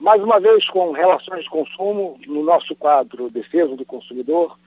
Mais uma vez, com relações de consumo, no nosso quadro Defesa do Consumidor,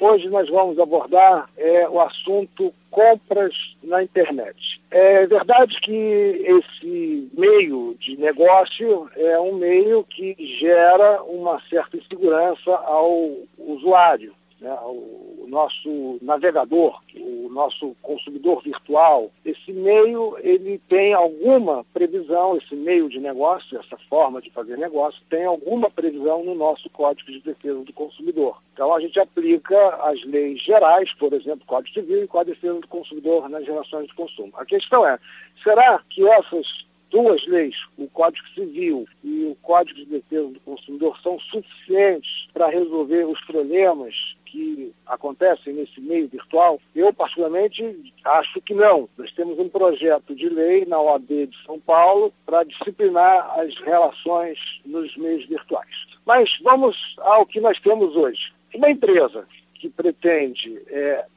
hoje nós vamos abordar o assunto compras na internet. É verdade que esse meio de negócio é um meio que gera uma certa insegurança ao usuário, né, o nosso navegador, o nosso consumidor virtual. Esse meio, ele tem alguma previsão, esse meio de negócio, essa forma de fazer negócio, tem alguma previsão no nosso Código de Defesa do Consumidor. Então a gente aplica as leis gerais, por exemplo, Código Civil e Código de Defesa do Consumidor nas relações de consumo. A questão é, será que essas duas leis, o Código Civil e o Código de Defesa do Consumidor, são suficientes para resolver os problemas que acontecem nesse meio virtual? Eu, particularmente, acho que não. Nós temos um projeto de lei na OAB de São Paulo para disciplinar as relações nos meios virtuais. Mas vamos ao que nós temos hoje. Uma empresa que pretende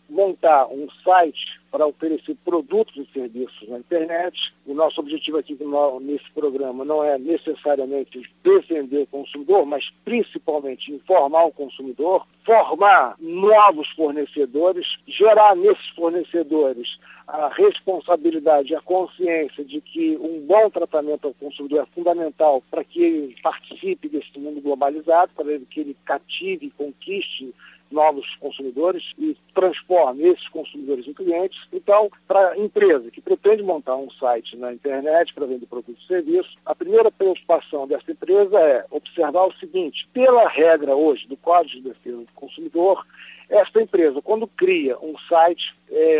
montar um site para oferecer produtos e serviços na internet. O nosso objetivo aqui nesse programa não é necessariamente defender o consumidor, mas principalmente informar o consumidor, formar novos fornecedores, gerar nesses fornecedores a responsabilidade, a consciência de que um bom tratamento ao consumidor é fundamental para que ele participe desse mundo globalizado, para que ele cative e conquiste novos consumidores e transforme esses consumidores em clientes. Então, para a empresa que pretende montar um site na internet para vender produtos e serviços, a primeira preocupação dessa empresa é observar o seguinte: pela regra hoje do Código de Defesa do Consumidor, esta empresa, quando cria um site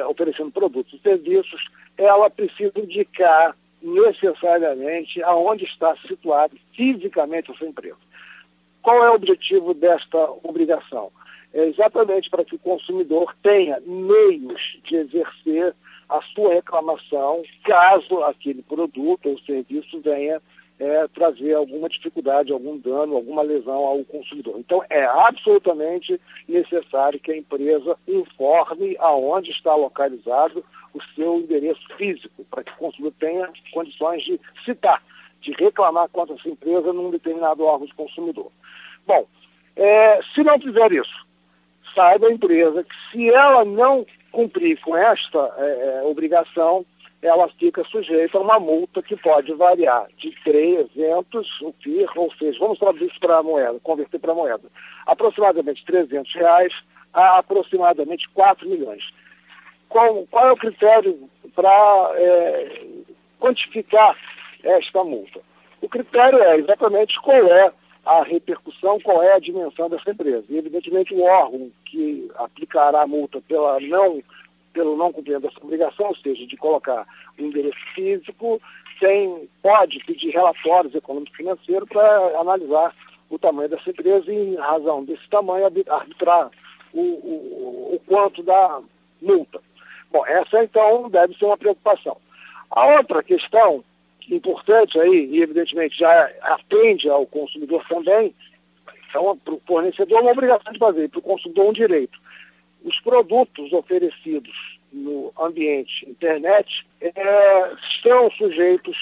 oferecendo produtos e serviços, ela precisa indicar necessariamente aonde está situada fisicamente a sua empresa. Qual é o objetivo desta obrigação? É exatamente para que o consumidor tenha meios de exercer a sua reclamação caso aquele produto ou serviço venha trazer alguma dificuldade, algum dano, alguma lesão ao consumidor. Então, é absolutamente necessário que a empresa informe aonde está localizado o seu endereço físico, para que o consumidor tenha condições de citar, de reclamar contra essa empresa num determinado órgão de consumidor. Bom, se não fizer isso, saiba a empresa que se ela não cumprir com esta obrigação, ela fica sujeita a uma multa que pode variar de 300, o PIR, ou seja, vamos traduzir isso para a moeda, converter para a moeda, aproximadamente R$300 a aproximadamente 4 milhões. Qual é o critério para quantificar esta multa? O critério é exatamente qual é a repercussão, qual é a dimensão dessa empresa. E, evidentemente, o órgão que aplicará a multa pelo não cumprimento dessa obrigação, ou seja, de colocar o endereço físico, pode pedir relatórios econômico-financeiros para analisar o tamanho dessa empresa e, em razão desse tamanho, arbitrar o quanto da multa. Bom, essa, então, deve ser uma preocupação. A outra questão importante aí, e evidentemente já atende ao consumidor também, então para o fornecedor uma obrigação de fazer, para o consumidor um direito. Os produtos oferecidos no ambiente internet estão sujeitos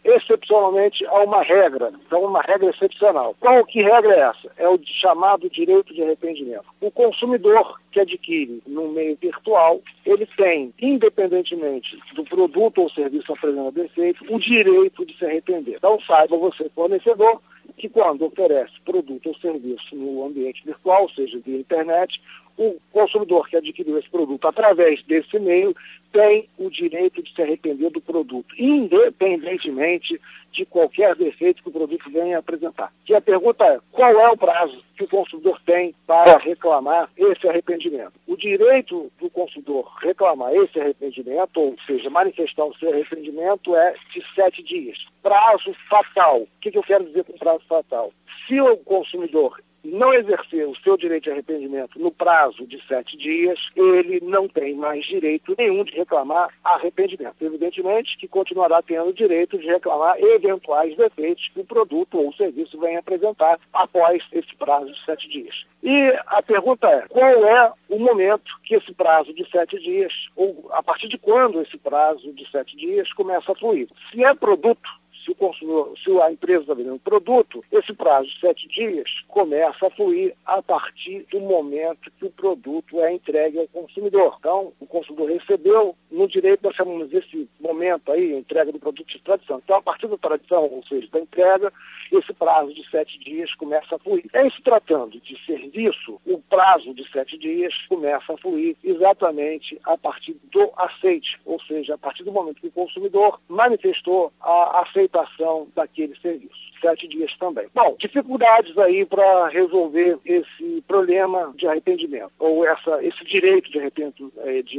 excepcionalmente a uma regra, então uma regra excepcional. Que regra é essa? É o chamado direito de arrependimento. O consumidor que adquire no meio virtual, ele tem, independentemente do produto ou serviço apresentando defeito, o direito de se arrepender. Então saiba você, fornecedor, que quando oferece produto ou serviço no ambiente virtual, ou seja, via internet, o consumidor que adquiriu esse produto através desse meio tem o direito de se arrepender do produto, independentemente de qualquer defeito que o produto venha a apresentar. E a pergunta é, qual é o prazo que o consumidor tem para reclamar esse arrependimento? O direito do consumidor reclamar esse arrependimento, ou seja, manifestar o seu arrependimento, é de 7 dias. Prazo fatal. O que eu quero dizer com prazo fatal? Se o consumidor não exercer o seu direito de arrependimento no prazo de 7 dias, ele não tem mais direito nenhum de reclamar arrependimento. Evidentemente que continuará tendo o direito de reclamar eventuais defeitos que o produto ou o serviço venha apresentar após esse prazo de 7 dias. E a pergunta é, qual é o momento que esse prazo de 7 dias, ou a partir de quando esse prazo de 7 dias começa a fluir? Se é produto, se a empresa está vendendo um produto, esse prazo de 7 dias começa a fluir a partir do momento que o produto é entregue ao consumidor. Então, o consumidor recebeu, no direito nós chamamos esse momento aí, a entrega do produto de tradição. Então, a partir da tradição, ou seja, da entrega, esse prazo de 7 dias começa a fluir. Em se tratando de serviço, o prazo de 7 dias começa a fluir exatamente a partir do aceite, ou seja, a partir do momento que o consumidor manifestou a aceitação daquele serviço. 7 dias também. Bom, dificuldades aí para resolver esse problema de arrependimento, ou esse direito de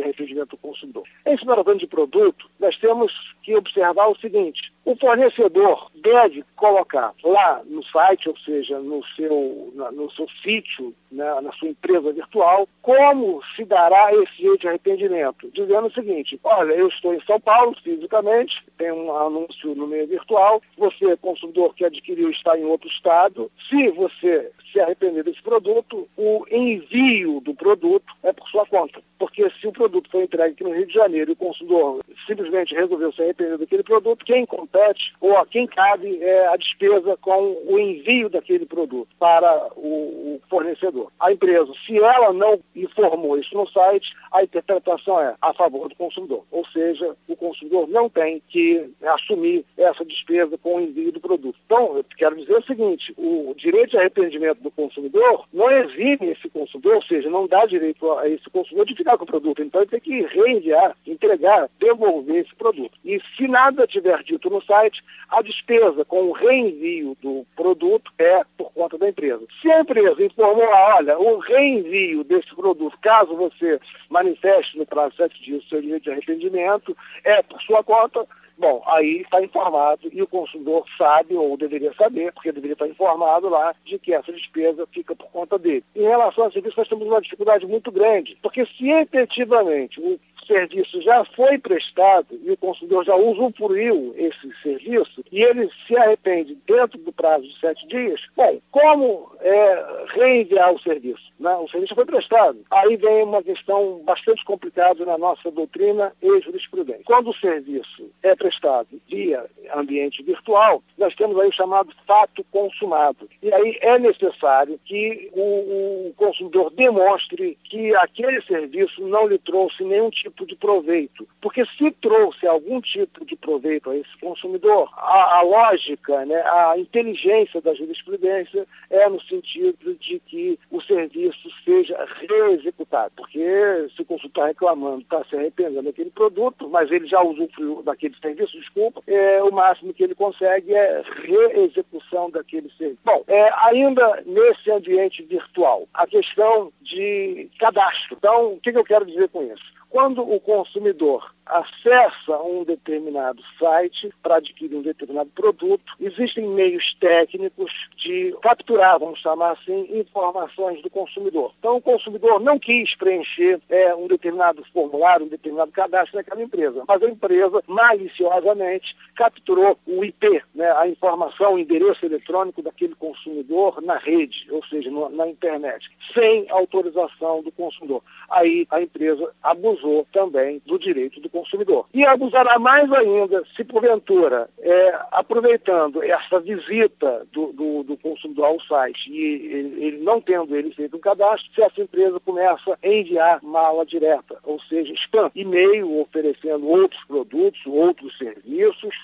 arrependimento do consumidor. Em se tratando de produto, nós temos que observar o seguinte: o fornecedor deve colocar lá no site, ou seja, no seu sítio, né, na sua empresa virtual, como se dará esse direito de arrependimento, dizendo o seguinte: olha, eu estou em São Paulo fisicamente, tem um anúncio no meio virtual, você, consumidor que adquiriu, está em outro estado, se você se arrepender desse produto, o envio do produto é por sua conta. Porque se o produto foi entregue aqui no Rio de Janeiro e o consumidor simplesmente resolveu se arrepender daquele produto, quem compete ou a quem cabe é a despesa com o envio daquele produto para o fornecedor. A empresa, se ela não informou isso no site, a interpretação é a favor do consumidor. Ou seja, o consumidor não tem que assumir essa despesa com o envio do produto. Então, eu quero dizer o seguinte: o direito de arrependimento do consumidor não exime esse consumidor, ou seja, não dá direito a esse consumidor de ficar com o produto. Então, ele tem que reenviar, entregar, devolver esse produto. E se nada tiver dito no site, a despesa com o reenvio do produto é por conta da empresa. Se a empresa informou, olha, o reenvio desse produto, caso você manifeste no prazo de 7 dias o seu direito de arrependimento, é por sua conta, bom, aí está informado e o consumidor sabe, ou deveria saber, porque deveria estar informado lá, de que essa despesa fica por conta dele. Em relação ao serviço, nós temos uma dificuldade muito grande, porque se efetivamente o serviço já foi prestado e o consumidor já usufruiu esse serviço e ele se arrepende dentro do prazo de 7 dias, bom, como reenviar o serviço? Né? O serviço foi prestado. Aí vem uma questão bastante complicada na nossa doutrina e jurisprudência. Quando o serviço é prestado via ambiente virtual, nós temos aí o chamado fato consumado. E aí é necessário que o consumidor demonstre que aquele serviço não lhe trouxe nenhum tipo de proveito. Porque se trouxe algum tipo de proveito a esse consumidor, a lógica, né, a inteligência da jurisprudência é no sentido de que o serviço seja reexecutado. Porque se o consumidor está reclamando, está se arrependendo daquele produto, mas ele já usufruiu daquele serviço, o máximo que ele consegue é reexecução daquele serviço. Bom, ainda nesse ambiente virtual, a questão de cadastro. Então, o que eu quero dizer com isso? Quando o consumidor acessa um determinado site para adquirir um determinado produto, existem meios técnicos de capturar, vamos chamar assim, informações do consumidor. Então, o consumidor não quis preencher um determinado formulário, um determinado cadastro naquela empresa, mas a empresa, maliciosamente, capturou o IP, né, a informação, o endereço eletrônico daquele consumidor na rede, ou seja, na internet, sem autorização do consumidor. Aí a empresa abusou também do direito do consumidor. E abusará mais ainda se, porventura, aproveitando essa visita do consumidor ao site e ele não tendo ele feito um cadastro, se essa empresa começa a enviar mala direta, ou seja, spam, e-mail oferecendo outros produtos, outros serviços,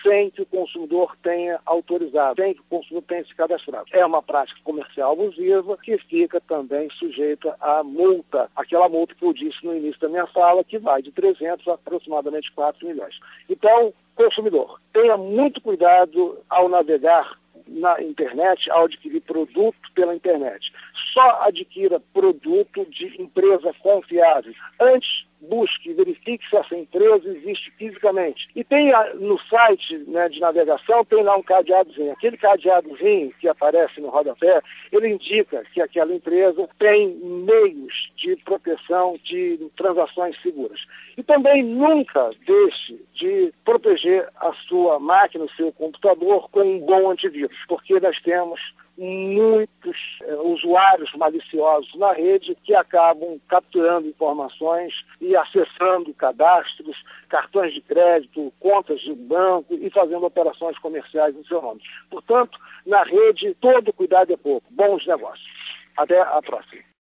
sem que o consumidor tenha autorizado, sem que o consumidor tenha se cadastrado. É uma prática comercial abusiva que fica também sujeita à multa, aquela multa que eu disse no início da minha fala, que vai de 300 a aproximadamente 4 milhões. Então, consumidor, tenha muito cuidado ao navegar na internet, ao adquirir produto pela internet. Só adquira produto de empresa confiável. Antes, busque e verifique se essa empresa existe fisicamente. E tem no site, né, de navegação, tem lá um cadeadozinho. Aquele cadeadozinho que aparece no rodapé, ele indica que aquela empresa tem meios de proteção de transações seguras. E também nunca deixe de proteger a sua máquina, o seu computador, com um bom antivírus, porque nós temos muitos usuários maliciosos na rede que acabam capturando informações e acessando cadastros, cartões de crédito, contas de banco e fazendo operações comerciais no seu nome. Portanto, na rede, todo cuidado é pouco. Bons negócios. Até a próxima.